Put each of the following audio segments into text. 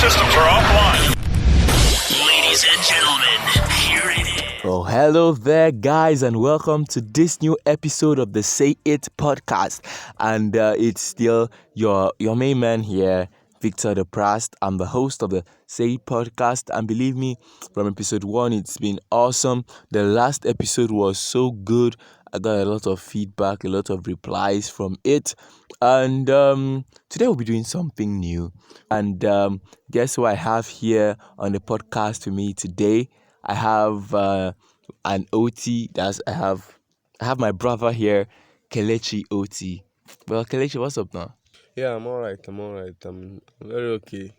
systems are offline. Ladies and gentlemen, here it is. Oh, hello there, guys, and welcome to this new episode of the Say It podcast. And it's still your main man here, Victor the Prast. I'm the host of the Say It podcast, and believe me, from episode 1, it's been awesome. The last episode was so good. I got a lot of feedback, a lot of replies from it, and today we'll be doing something new. And guess who I have here on the podcast with me today? I have an OT. I have my brother here, Kelechi OT. Well, Kelechi, what's up now? Yeah, I'm alright. I'm very okay.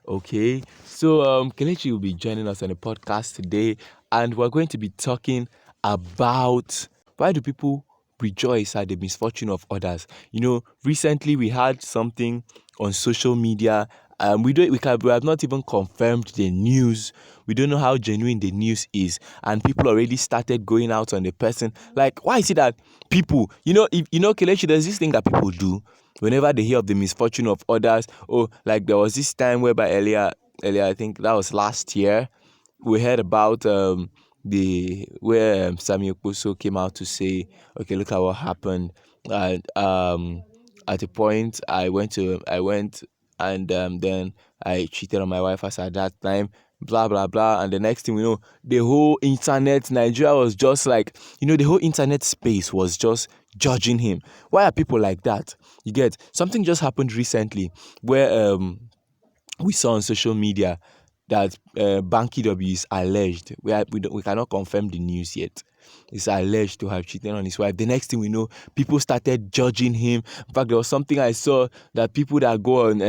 Okay, so Kelechi will be joining us on the podcast today, and we're going to be talking about why do people rejoice at the misfortune of others. You know, recently we had something on social media. We have not even confirmed the news. We don't know how genuine the news is, and people already started going out on the person. Like, why is it that people, Kelechi, there's this thing that people do whenever they hear of the misfortune of others. Oh, like there was this time whereby earlier, I think that was last year, we heard about where Samuel Okposo came out to say, okay, look at what happened. And at a point, I went and then I cheated on my wife as at that time, blah blah blah. And the next thing we know, the whole internet, Nigeria was just like, the whole internet space was just judging him. Why are people like that? You get, something just happened recently where we saw on social media that Banky W is alleged. We cannot confirm the news yet. He's alleged to have cheated on his wife. The next thing we know, people started judging him. In fact, there was something I saw that people that go on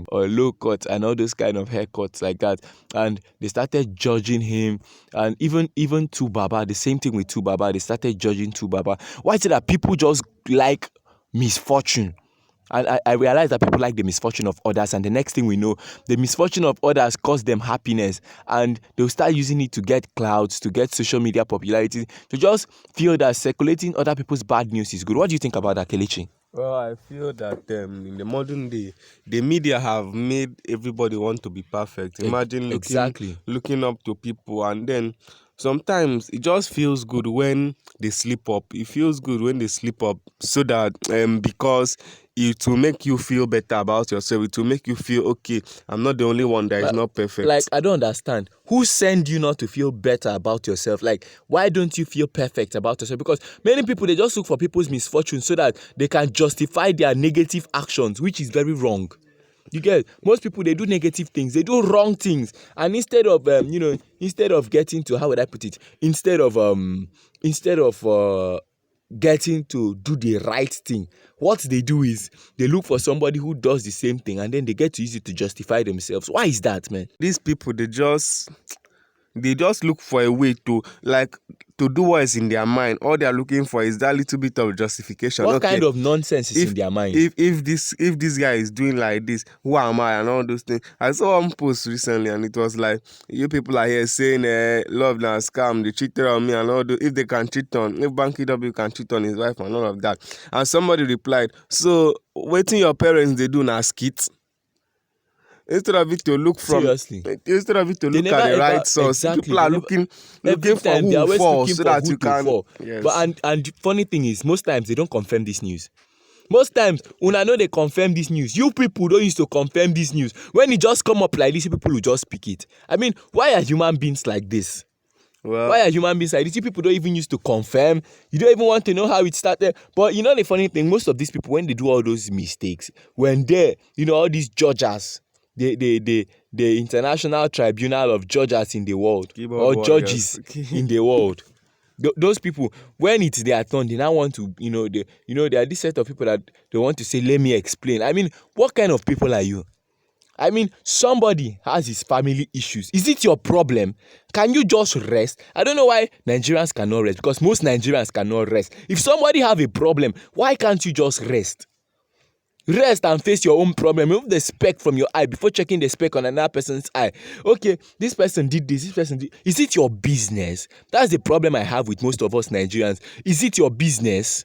or low cut and all those kind of haircuts like that, and they started judging him. And even Tu Baba, the same thing with Tu Baba, they started judging Tu Baba. Why is it that people just like misfortune? And I realized that people like the misfortune of others, and the next thing we know, the misfortune of others cause them happiness, and they'll start using it to get clouds, to get social media popularity, to just feel that circulating other people's bad news is good. What do you think about that, Kelechi? Well, I feel that in the modern day, the media have made everybody want to be perfect. Imagine looking up to people, and then sometimes it just feels good when they slip up. It feels good when they slip up, so that because it will make you feel better about yourself. It will make you feel, okay, I'm not the only one that is not perfect. Like, I don't understand. Who send you not to feel better about yourself? Like, why don't you feel perfect about yourself? Because many people, they just look for people's misfortune so that they can justify their negative actions, which is very wrong. You get, most people, they do negative things, they do wrong things, and instead of getting to, how would I put it, instead of getting to do the right thing, what they do is they look for somebody who does the same thing, and then they get to use it to justify themselves. Why is that, man? These people, they just look for a way to do what is in their mind. All they are looking for is that little bit of justification. What kind of nonsense is in their mind? If this guy is doing like this, who am I, and all those things. I saw one post recently, and it was like, you people are here saying love na scam, they cheated on me, and all those. If Banky W can cheat on his wife and all of that. And somebody replied, so waiting your parents they do na skit. Instead of it to look at the right source, exactly. People are looking for who falls so that you can fall. Yes. But and funny thing is, most times they don't confirm this news. Most times, when I know they confirm this news, you people don't used to confirm this news. When it just come up like this, people will just speak it. I mean, why are human beings like this? Well, why are human beings like this? You people don't even used to confirm. You don't even want to know how it started. But you know the funny thing, most of these people, when they do all those mistakes, when they, all these judges, the International Tribunal of Judges in the world, or judges in the world, those people, when it's their turn, they now want to, there are this set of people that they want to say, let me explain. I mean, what kind of people are you? I mean, somebody has his family issues. Is it your problem? Can you just rest? I don't know why Nigerians cannot rest, because most Nigerians cannot rest. If somebody have a problem, why can't you just rest? Rest and face your own problem. Remove the speck from your eye before checking the speck on another person's eye. Okay, this person did this, this person did. Is it your business? That's the problem I have with most of us Nigerians. Is it your business?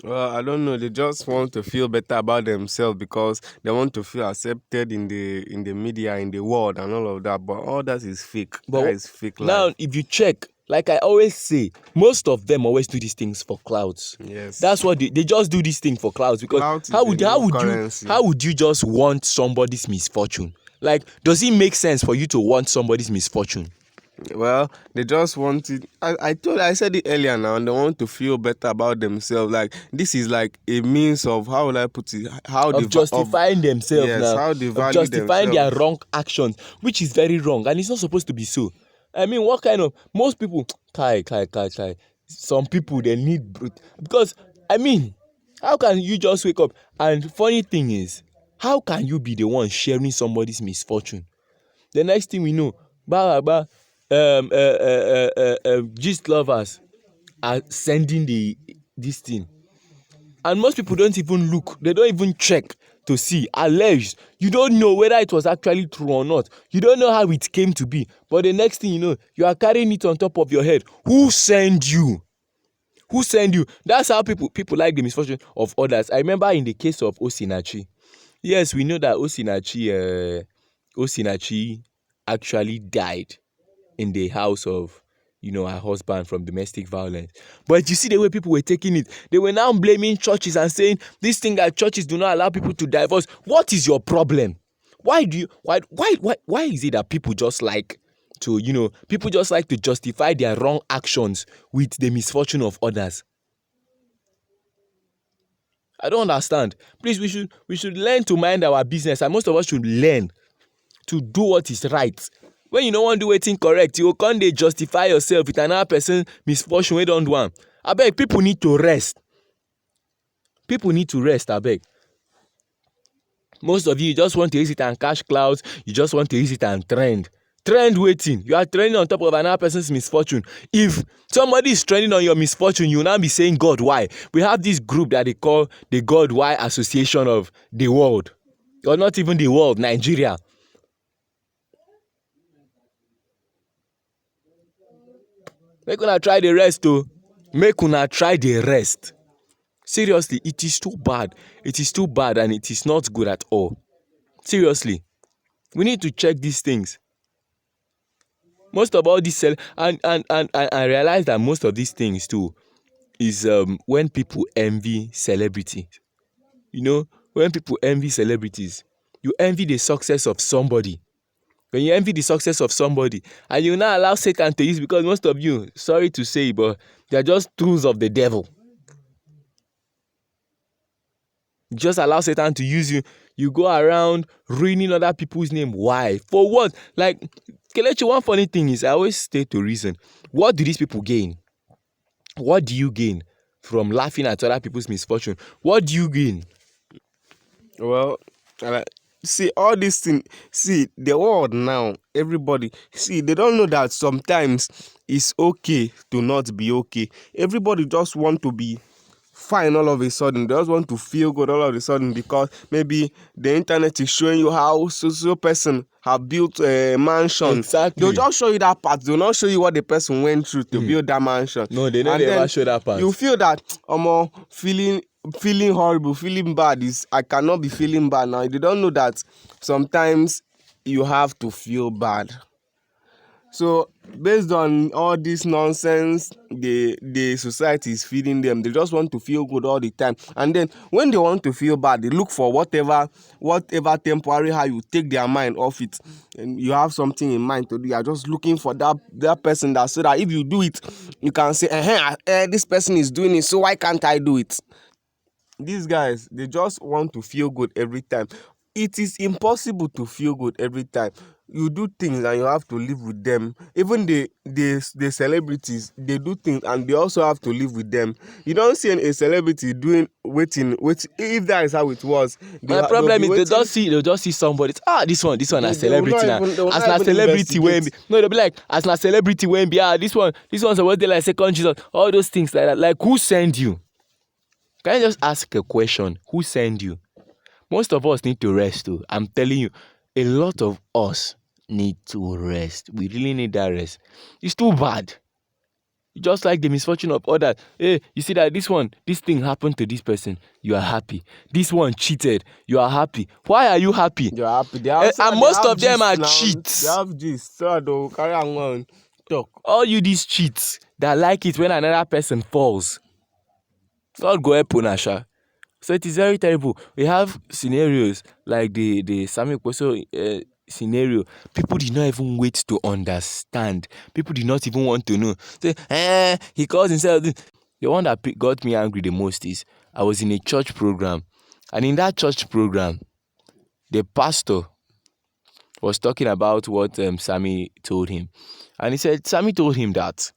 Well, I don't know. They just want to feel better about themselves because they want to feel accepted in the media, in the world, and all of that. But all that is fake. That But is fake now, life. if you check, like I always say, most of them always do these things for clouds. Yes. That's what they just do this thing for clouds, because Clout is the new currency. how would you just want somebody's misfortune? Like, does it make sense for you to want somebody's misfortune? Well, they just want it. I said it earlier now, and they want to feel better about themselves. Like this is like a means of, how will I put it? How Of justifying themselves yes, now, how they of value justifying their themselves. wrong actions, which is very wrong, and it's not supposed to be so. I mean, what kind of most people, kai. Some people they need because I mean, how can you just wake up? And funny thing is, how can you be the one sharing somebody's misfortune? The next thing we know, gist lovers are sending this thing, and most people don't even look, they don't even check to see. Alleged, you don't know whether it was actually true or not, you don't know how it came to be, but the next thing you know, you are carrying it on top of your head. Who sent you? That's how people like the misfortune of others. I remember in the case of Osinachi. Yes, we know that Osinachi actually died in the house of, her husband from domestic violence. But you see the way people were taking it, they were now blaming churches and saying this thing that churches do not allow people to divorce. What is your problem? Why is it that people just like to, people just like to justify their wrong actions with the misfortune of others? I don't understand. Please, we should learn to mind our business, and most of us should learn to do what is right. When you no wan do wetin correct, you go come dey justify yourself with another person misfortune wey don do am. Abeg, people need to rest. Abeg. Most of you just want to use it and cash clouds, you just want to use it and trend. Trend wetin? You are trending on top of another person's misfortune. If somebody is trending on your misfortune, you will now be saying God why. We have this group that they call the God why Association of the World, or not even the world, Nigeria. Make una try the rest o. Make una try the rest. Seriously, it is too bad. It is too bad, and it is not good at all. Seriously, we need to check these things. Most of all this and I realize that most of these things too is when people envy celebrity. When people envy celebrities, you envy the success of somebody. When you envy the success of somebody and you now allow Satan to use, because most of you, sorry to say, but they are just tools of the devil. Just allow Satan to use you. You go around ruining other people's name. Why? For what? Like, Kelechi, one funny thing is, I always stay to reason. What do these people gain? What do you gain from laughing at other people's misfortune? What do you gain? Well, see all these things. See the world now. Everybody, see, they don't know that sometimes it's okay to not be okay. Everybody just want to be fine all of a sudden. They just want to feel good all of a sudden because maybe the internet is showing you how so person have built a mansion. They'll Exactly. just show you that part. They'll not show you what the person went through to build that mansion. No, they And never ever then show that part. you feel that feeling horrible, feeling bad is, I cannot be feeling bad now. They don't know that sometimes you have to feel bad. So based on all this nonsense the society is feeding them, they just want to feel good all the time. And then when they want to feel bad, they look for whatever temporary how you take their mind off it. And you have something in mind to do, you are just looking for that person, that so that if you do it, you can say, this person is doing it, so why can't I do it? These guys, they just want to feel good every time. It is impossible to feel good every time. You do things and you have to live with them. Even the celebrities, they do things and they also have to live with them. You don't see a celebrity doing waiting. If that is how it was, My they'll problem be is waiting. they'll just see somebody. This one a They will celebrity not now. even they will As not na even celebrity when investigate. no, they'll be like, as na celebrity when be this one's supposed to like second Jesus. All those things like that. Like, who send you? Can I just ask a question? Who send you? Most of us need to rest too. I'm telling you, a lot of us need to rest. We really need that rest. It's too bad. just like the misfortune of others. Hey, you see that this thing happened to this person, you are happy. This one cheated, you are happy. Why are you happy? You're happy. They have, And they most have of them gist are now. They cheats. have gist. So they'll carry on talk. All you these cheats that like it when another person falls. God go help una sha. So it is very terrible. We have scenarios like the Sami Kweso scenario. People did not even wait to understand. People did not even want to know. Say, he calls himself this. The one that got me angry the most is I was in a church program, and in that church program, the pastor was talking about what Sammy told him, and he said Sammy told him that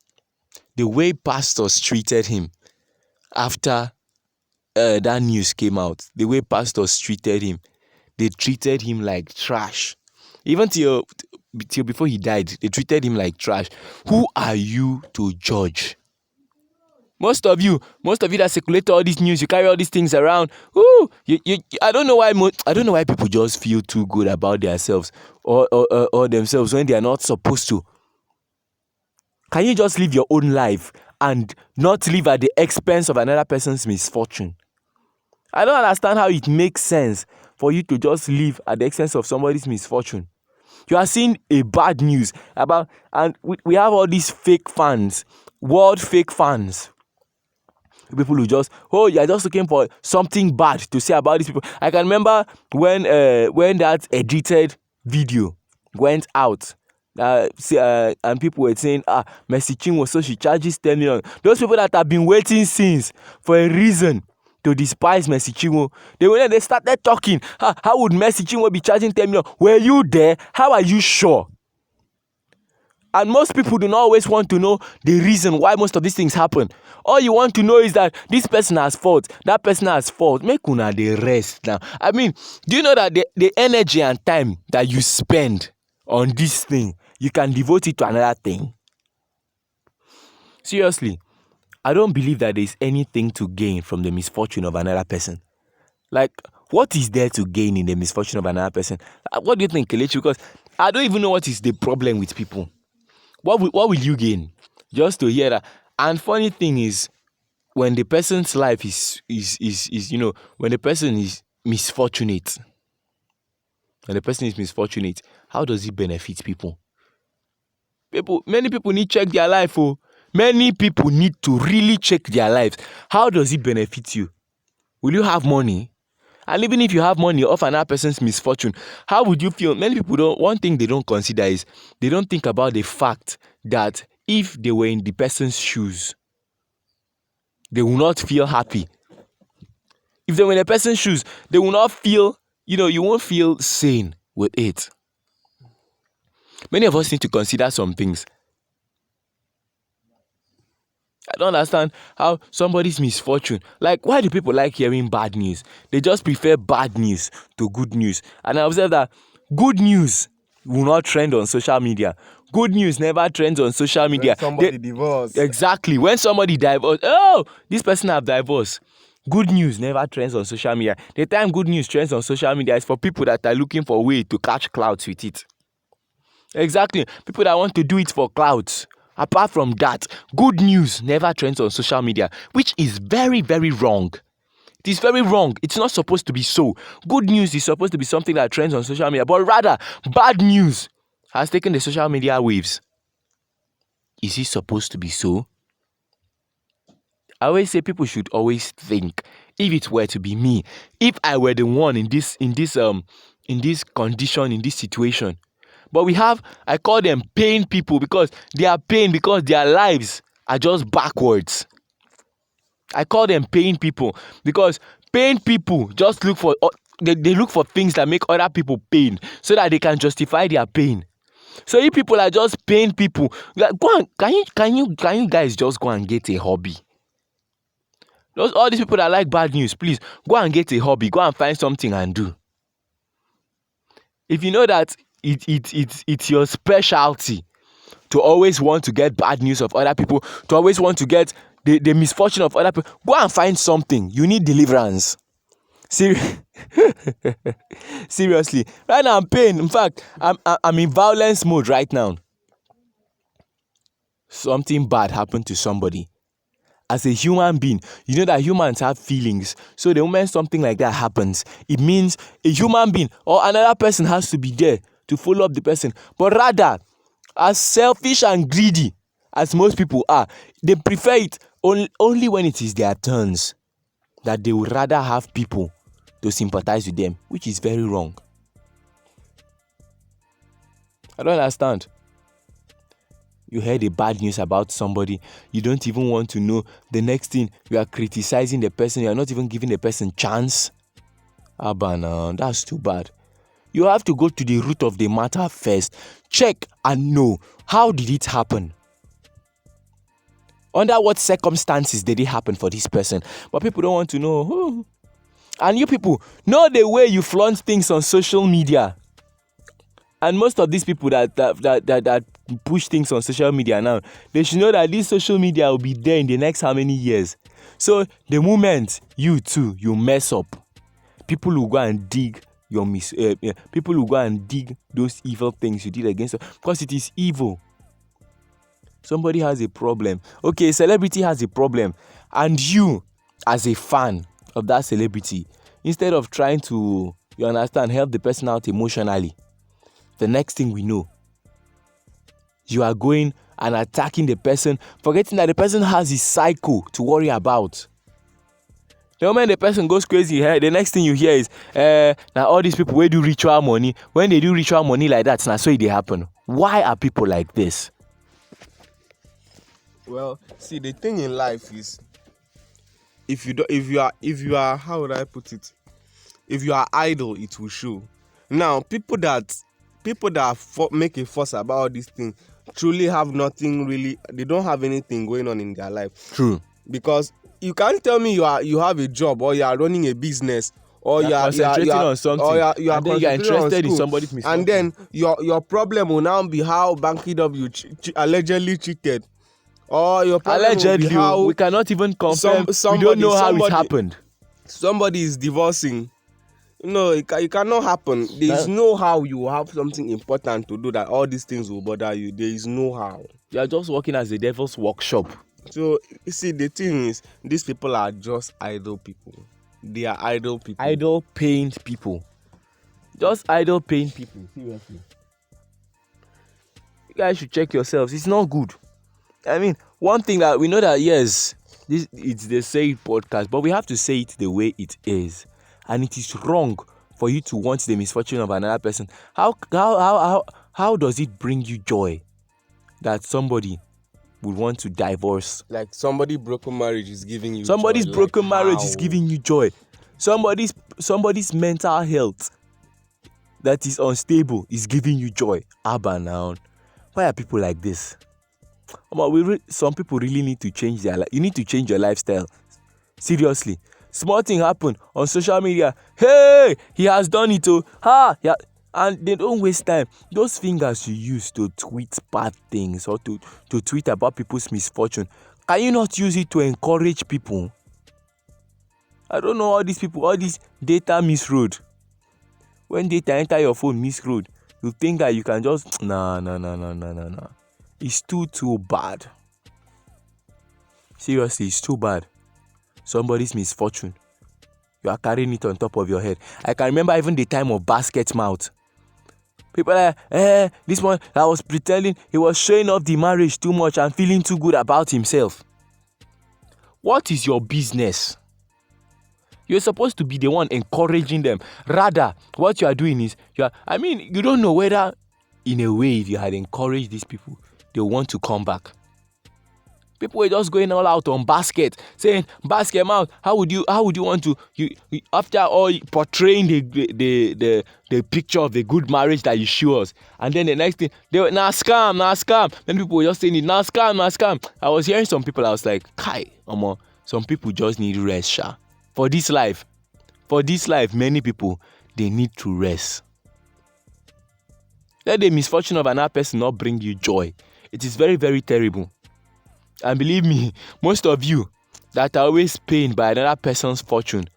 the way pastors treated him after that news came out, the way pastors treated him, they treated him like trash. Even till before he died, they treated him like trash. Who are you to judge? Most of you that circulate all this news, you carry all these things around. Ooh, I don't know why. I don't know why people just feel too good about themselves or themselves when they are not supposed to. Can you just live your own life and not live at the expense of another person's misfortune? I don't understand how it makes sense for you to just live at the expense of somebody's misfortune. You are seeing a bad news about, and we have all these fake fans, world fake fans. People who just, you are just looking for something bad to say about these people. I can remember when that edited video went out, and people were saying, Mercy Chinwo, so she charges 10 million. Those people that have been waiting since for a reason to despise Mercy Chinwo, they started talking. How would Mercy Chinwo be charging 10 million? Were you there? How are you sure? And most people do not always want to know the reason why most of these things happen. All you want to know is that this person has fault, that person has fault. Make una the rest now. I mean, do you know that the energy and time that you spend on this thing, you can devote it to another thing? Seriously, I don't believe that there is anything to gain from the misfortune of another person. Like, what is there to gain in the misfortune of another person? What do you think, Kelechi? Because I don't even know what is the problem with people. What will you gain just to hear that? And funny thing is, when the person's life is when the person is misfortunate, how does it benefit people? Many people need to check their life. Many people need to really check their lives. How does it benefit you? Will you have money? And even if you have money off another person's misfortune, how would you feel? Many people don't. One thing they don't consider is they don't think about the fact that if they were in the person's shoes, they will not feel happy. If they were in the person's shoes, they will not feel, you won't feel sane with it. Many of us need to consider some things. I don't understand how somebody's misfortune, like, why do people like hearing bad news? They just prefer bad news to good news. And I observe that good news will not trend on social media. Good news never trends on social media. When somebody divorced. Exactly. When somebody divorced, this person have divorced. Good news never trends on social media. The time good news trends on social media is for people that are looking for a way to catch clouds with it. Exactly. People that want to do it for clouds. Apart from that, good news never trends on social media, which is very, very wrong. It is very wrong. It's not supposed to be so. Good news is supposed to be something that trends on social media, but rather, bad news has taken the social media waves. Is it supposed to be so? I always say people should always think, if it were to be me, if I were the one in this condition, in this situation. But I call them pain people, because they are pain because their lives are just backwards. I call them pain people because pain people just look for they look for things that make other people pain so that they can justify their pain. So if people are just pain people, like, can you guys just go and get a hobby? All these people that like bad news, please go and get a hobby. Go and find something and do. If you know that it's your specialty to always want to get bad news of other people, to always want to get the misfortune of other people, go and find something. You need deliverance. Seriously. Right now I'm pain. In fact, I'm in violence mode right now. something bad happened to somebody, as a human being, you know that humans have feelings. So the moment something like that happens, it means a human being or another person has to be there to follow up the person. But rather, as selfish and greedy as most people are, they prefer it only when it is their turns, that they would rather have people to sympathize with them, which is very wrong. I don't understand. You heard a bad news about somebody, you don't even want to know. The next thing, you are criticizing the person, you are not even giving the person chance. Abana, that's too bad. You have to go to the root of the matter first. Check and know, how did it happen? Under what circumstances did it happen for this person? But people don't want to know. And you people know the way you flaunt things on social media. And most of these people that push things on social media now, they should know that this social media will be there in the next how many years. So the moment you mess up, people will go and dig people will go and dig those evil things you did against them, because it is evil. Somebody has a problem. Okay, a celebrity has a problem, and you, as a fan of that celebrity, instead of trying to, you understand, help the person out emotionally, the next thing we know, you are going and attacking the person, forgetting that the person has his cycle to worry about. The moment the person goes crazy, the next thing you hear is, now all these people wey do ritual money, when they do ritual money like that, na so it dey happen. Why are people like this? Well, see, the thing in life is, if you are, how would I put it? If you are idle, it will show. Now, people that make a fuss about all these things truly have nothing really. They don't have anything going on in their life. True. Because you can't tell me you have a job, or you are running a business, or you are concentrating on something, or you are and then you are interested in somebody's misfortune. and then your problem will now be how Banky W allegedly cheated, or your problem allegedly, will be how we cannot even confirm. We don't know how it happened. Somebody is divorcing. No, it cannot happen. There is no how you have something important to do that all these things will bother you. There is no how. You are just working as the devil's workshop. So, you see, the thing is, these people are just idle people. They are idle people. Idle pained people. Just idle pained people. Seriously. You guys should check yourselves. It's not good. I mean, one thing that we know that, yes, it's the Say It podcast, but we have to say it the way it is. And it is wrong for you to want the misfortune of another person. How does it bring you joy that somebody would want to divorce? Like somebody's broken marriage is giving you Somebody's joy. broken Like, marriage how? is giving you joy. Somebody's mental health that is unstable is giving you joy. Abba now. Why are people like this? Some people really need to change their life. You need to change your lifestyle. Seriously. Small thing happen on social media. Hey, he has done it. Yeah. And they don't waste time. Those fingers you use to tweet bad things or to tweet about people's misfortune, can you not use it to encourage people? I don't know all these people, all this data misroad. When data enter your phone misroad, you think that you can just nah. It's too bad. Seriously, it's too bad. Somebody's misfortune, you are carrying it on top of your head. I can remember even the time of basket mouth. People are like, this one that was pretending, he was showing off the marriage too much and feeling too good about himself. What is your business? You're supposed to be the one encouraging them. Rather, what you are doing is, you don't know whether, in a way, if you had encouraged these people, they want to come back. People were just going all out on basket, saying, basket mouth, how would you want to, you after all portraying the picture of a good marriage that you show us, and then the next thing, they were, nah scam. Then people were just saying it, nah scam. I was hearing some people, I was like, kai, some people just need rest, sha. For this life, many people, they need to rest. Let the misfortune of another person not bring you joy. It is very, very terrible. And believe me, most of you that are always pained by another person's fortune,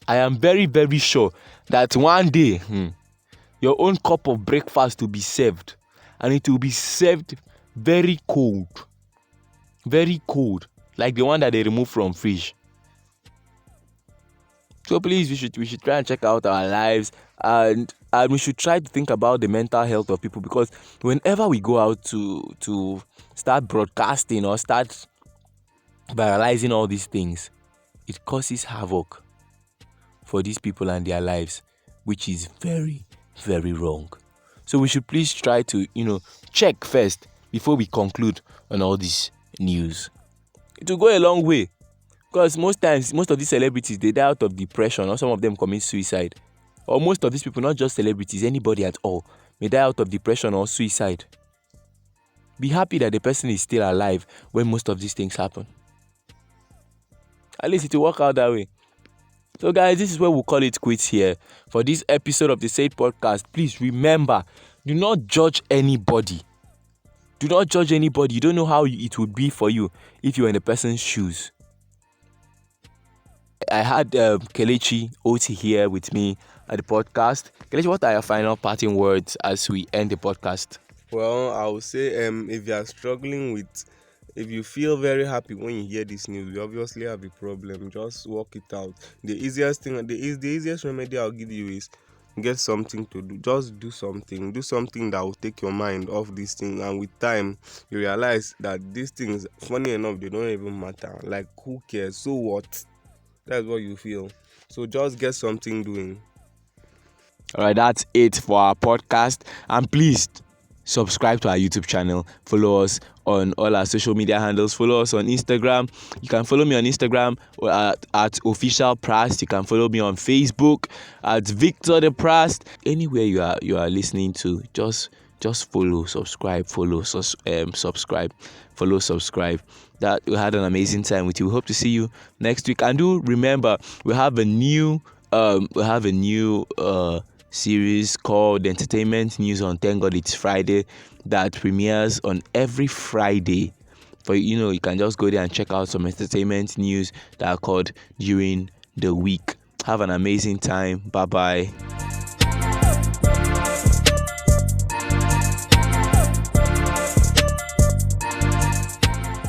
I am very, very sure that one day, your own cup of breakfast will be served. And it will be served very cold, like the one that they remove from fridge. So please, we should try and check out our lives, and we should try to think about the mental health of people, because whenever we go out to start broadcasting or start viralizing all these things, it causes havoc for these people and their lives, which is very, very wrong. So we should please try to, check first before we conclude on all this news. It will go a long way, because most times, most of these celebrities, they die out of depression, or some of them commit suicide. Or most of these people, not just celebrities, anybody at all, may die out of depression or suicide. Be happy that the person is still alive when most of these things happen. At least it will work out that way. So guys, this is where we'll call it quits here for this episode of the Said Podcast. Please remember, do not judge anybody. Do not judge anybody. You don't know how it would be for you if you were in the person's shoes. I had Kelechi Oti here with me at the podcast. Kelechi, what are your final parting words as we end the podcast? Well, I would say if you are struggling with, if you feel very happy when you hear this news, you obviously have a problem. Just work it out. The easiest remedy I'll give you is get something to do. Just do something. Do something that will take your mind off this thing, and with time you realize that these things, funny enough, they don't even matter. Like, who cares? So what? That's what you feel. So just get something doing. All right, that's it for our podcast. And please subscribe to our YouTube channel. Follow us on all our social media handles. Follow us on Instagram. You can follow me on Instagram at official Prast. You can follow me on Facebook at Victor the Prast. Anywhere you are listening to, just follow, subscribe, subscribe, follow, subscribe. That we had an amazing time with you. We hope to see you next week. And do remember, we have a new series called Entertainment News on Thank God It's Friday that premieres on every Friday. For you can just go there and check out some entertainment news that are called during the week. Have an amazing time. Bye bye.